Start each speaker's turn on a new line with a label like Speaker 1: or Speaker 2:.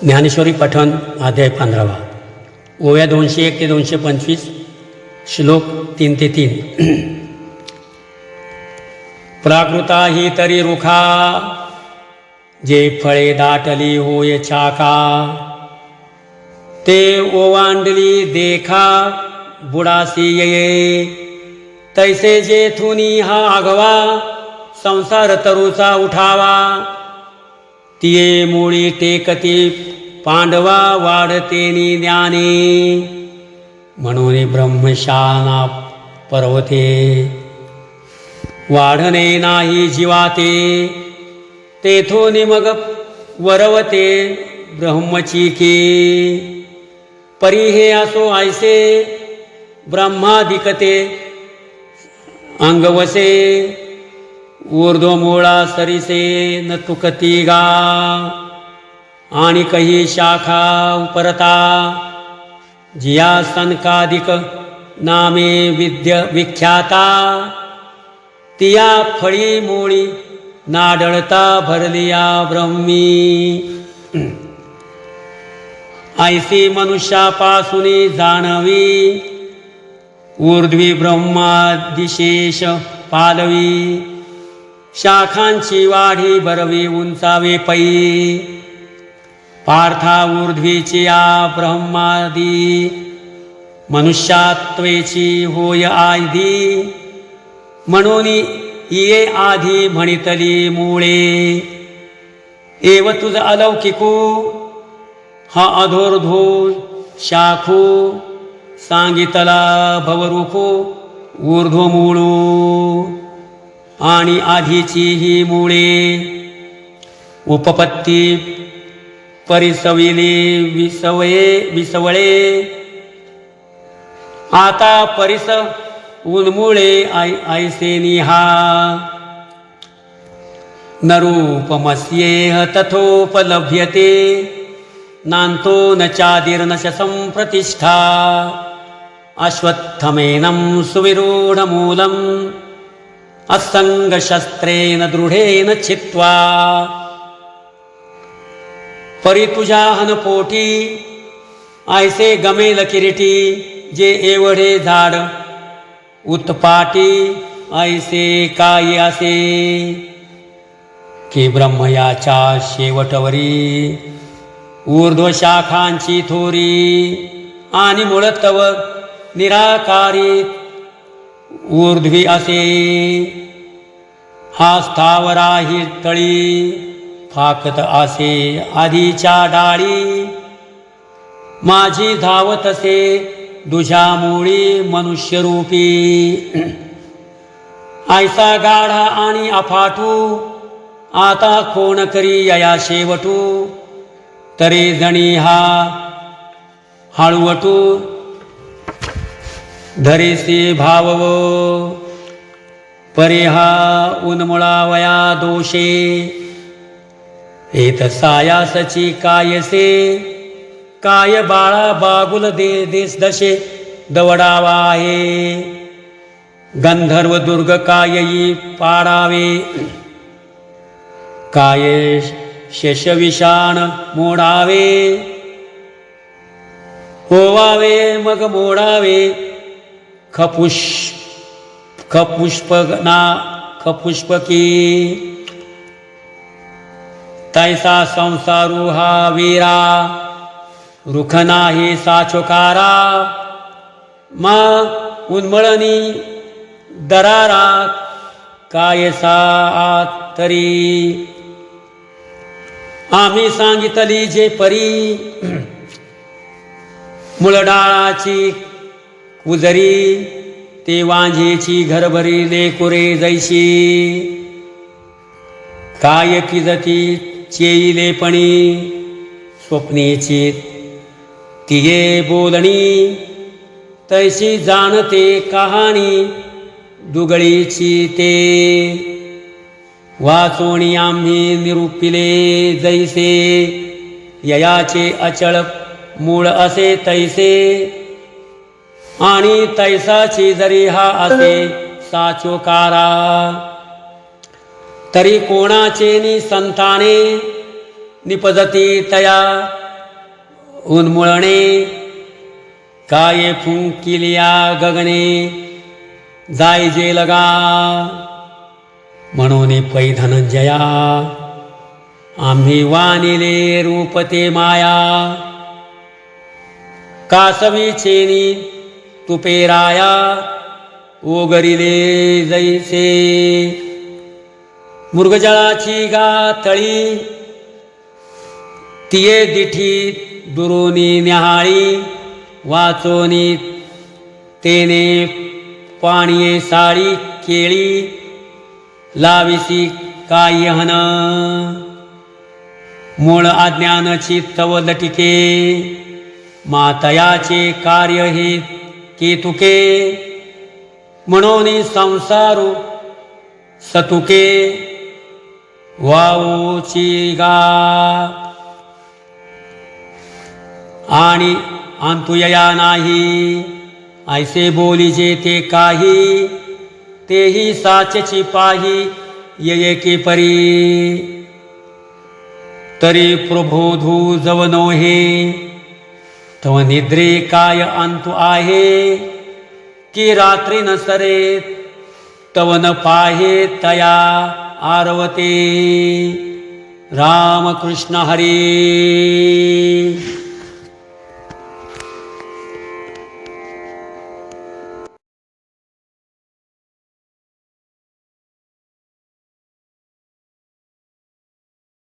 Speaker 1: ज्ञानेश्वरी पठण अध्याय 15 ओव्या 201 ते 225 श्लोक 3 ते 3 प्राकृता ही तरी रुखा जे फळे दाटली होय चाका ते ओवांडली देखा बुडासी ये तैसे जेथुनी हा आघवा संसार तरुचा उठावा तिये मुळी टेकती पांडवा वाढतेनी ज्ञाने म्हणून ब्रह्मशाना पर्वते वाढणे नाही जीवाते तेथून मग वरवते ब्रह्मचिके परी हे असो ऐसे ब्रह्मादिकते अंगवसे ऊर्ध्वमूळा सरिसे न तुकती गा आणि कही शाखा उपरता जिया सनकादिक नामे विद्य विख्याता तिया फळी मोळी नाडळता भरलिया ब्रह्मी ऐसी मनुष्यापासून जाणवी ऊर्ध्वी ब्रह्मादिशेष पालवी शाखांची वाढी भरवी उंचावे पै पार्था ऊर्ध्वीची या ब्रह्मादी मनुष्यात्वेची होय आधी म्हणून ये आधी म्हणितली मुळे एव तुझ अलौकिकू हा अधोर्धो शाखू सांगितला भवरुखो ऊर्ध्वमूळू आणि आधीची ही मुळे उपपत्ती परिसविली विसवळे आता परिस उन्मुळे ऐसे निहा नरूपमस्येह तथोपलभ्यते नान्तो न चादिर्नश संप्रतिष्ठा अश्वत्थमेनं सुविरूढमूलम् असंगशस्त्रेण दृढेन छित्त्वा परी तुझ्या हनपोटी ऐसे गमेल किरीटी जे एवढे झाड उत्पाटी ऐसे काय असे की ब्रह्मयाच्या शेवटवरी ऊर्ध्व शाखांची थोरी आणि मुळतव निराकारी ऊर्ध्वी असे हा स्थावराही तळी फाकत असे आधीच्या डाळी माझी धावत असे दुझ्या मुळी मनुष्यरूपी ऐसा गाढा आणि अफाटू आता कोण करी या शेवटू तरी जणी हा हळवटू धरिसी भावव परिहा उन्मुळावया दोषे एत सायासची कायसे काय बाळा बागुल देश दशे दवडावा आहे गंधर्व दुर्ग कायई पाडावे काय शेषविषाण मोडावे होवावे मग मोडावे खपुष्पकी तैसा संसारू हा वीरा रुख नाही साचोकारा मा उन्मळणी दरारा कायसा तरी आम्ही सांगितली जे परी मुळडाळाची उजरी ते वांझेची घरभरी लेकुरे जैशी काय किजती चेईलेपणी स्वप्नेची तिये बोलणी तैशी जाणते कहाणी दुगळीची ते वाचोणी आम्ही निरूपिले जैसे ययाचे अचळ मूळ असे तैसे आणि तैसाची जरी हा असे साचोकारा तरी कोणाचे नि संताने निपजती तया उन्मुळणे काय फुंकिलिया गगने जाय जे लगा म्हणून पै धनंजया आम्ही वानिले रूपते माया कासवी चेनी तुपेराया ओगरिले जैसे मृगजळाची गातळी तिये दिठी दुरोनी न्याहाळी वाचोनी तेने पाणीये साळी केळी लाविसी कायहन मूळ अज्ञानची तव लटिके मातयाचे कार्य हे केतुके म्हणून संसारू सतुके वाऊची गा आणि अंतुयया नाही ऐसे बोलीजे ते काही तेही साचची पाही ये के परी तरी प्रबोधू जवनो हे तव निद्रे काय अंतु आहे की रात्री न सरे तव न पाहे तया आरवते रामकृष्ण हरी।